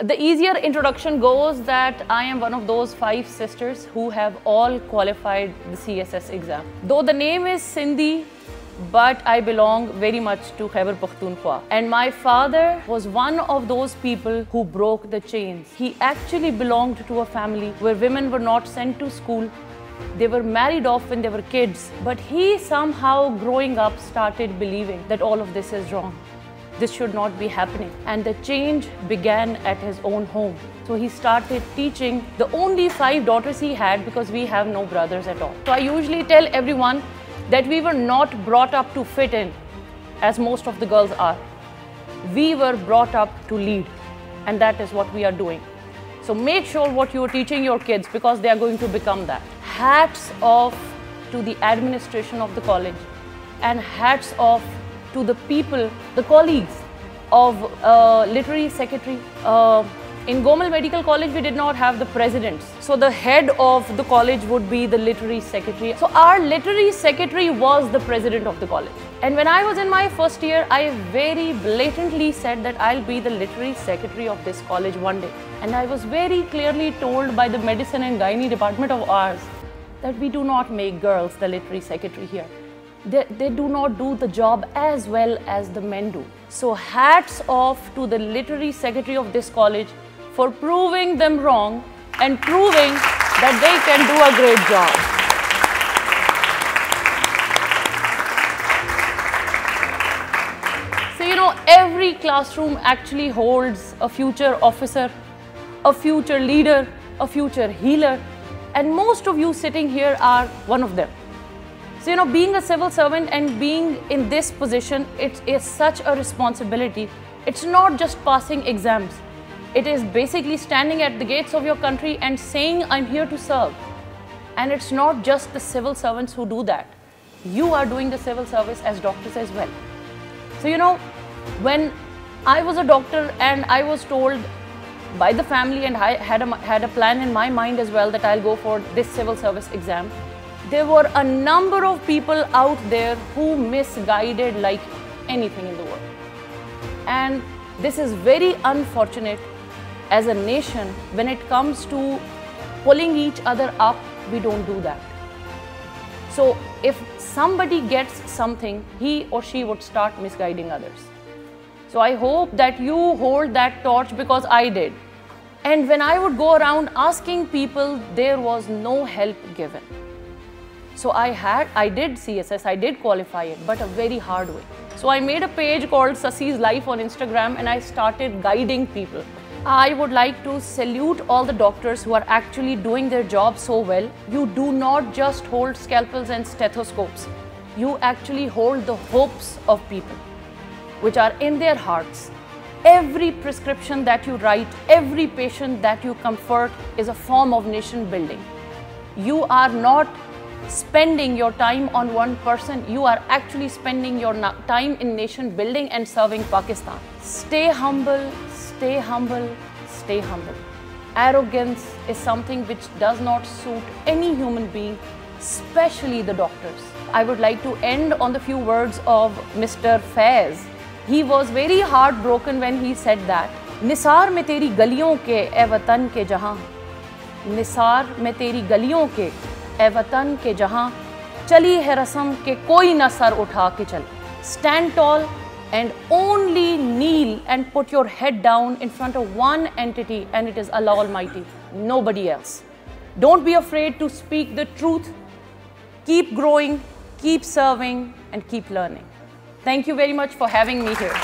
The easier introduction goes that I am one of those 5 sisters who have all qualified the CSS exam. Though the name is Sindhi, but I belong very much to Khyber Pakhtunkhwa. And my father was one of those people who broke the chains. He actually belonged to a family where women were not sent to school. They were married off when they were kids. But he somehow, growing up, started believing that all of this is wrong. This should not be happening. And the change began at his own home. So he started teaching the only 5 daughters he had, because we have no brothers at all. So I usually tell everyone that we were not brought up to fit in, as most of the girls are. We were brought up to lead, and that is what we are doing. So make sure what you are teaching your kids, because they are going to become that. Hats off to the administration of the college, and hats off to the people, the colleagues of literary secretary. In Gomal Medical College, we did not have the presidents. So the head of the college would be the literary secretary. So our literary secretary was the president of the college. And when I was in my first year, I very blatantly said that I'll be the literary secretary of this college one day. And I was very clearly told by the medicine and gynae department of ours that we do not make girls the literary secretary here. They do not do the job as well as the men do. So hats off to the literary secretary of this college for proving them wrong and proving that they can do a great job. So, you know, every classroom actually holds a future officer, a future leader, a future healer, and most of you sitting here are one of them. So, you know, being a civil servant and being in this position, it is such a responsibility. It's not just passing exams. It is basically standing at the gates of your country and saying, I'm here to serve. And it's not just the civil servants who do that. You are doing the civil service as doctors as well. So, you know, when I was a doctor and I was told by the family, and I had a plan in my mind as well that I'll go for this civil service exam, there were a number of people out there who misguided like anything in the world. And this is very unfortunate. As a nation, when it comes to pulling each other up, we don't do that. So if somebody gets something, he or she would start misguiding others. So I hope that you hold that torch, because I did. And when I would go around asking people, there was no help given. So I did CSS, I did qualify it, but a very hard way. So I made a page called Sasi's Life on Instagram, and I started guiding people. I would like to salute all the doctors who are actually doing their job so well. You do not just hold scalpels and stethoscopes. You actually hold the hopes of people, which are in their hearts. Every prescription that you write, every patient that you comfort is a form of nation building. You are not spending your time on one person, you are actually spending your time in nation building and serving Pakistan. Stay humble, stay humble, stay humble. Arrogance is something which does not suit any human being, especially the doctors. I would like to end on the few words of Mr. Faiz. He was very heartbroken when he said that, Nisar mein teri galiyon ke, e watan ke jahan. Nisar mein teri galiyon ke, ए वतन के जहाँ चली है रस्म के कोई न sir उठा के चल. Stand tall and only kneel and put your head down in front of one entity, and it is Allah Almighty, nobody else. Don't be afraid to speak the truth. Keep growing, keep serving, and keep learning. Thank you very much for having me here.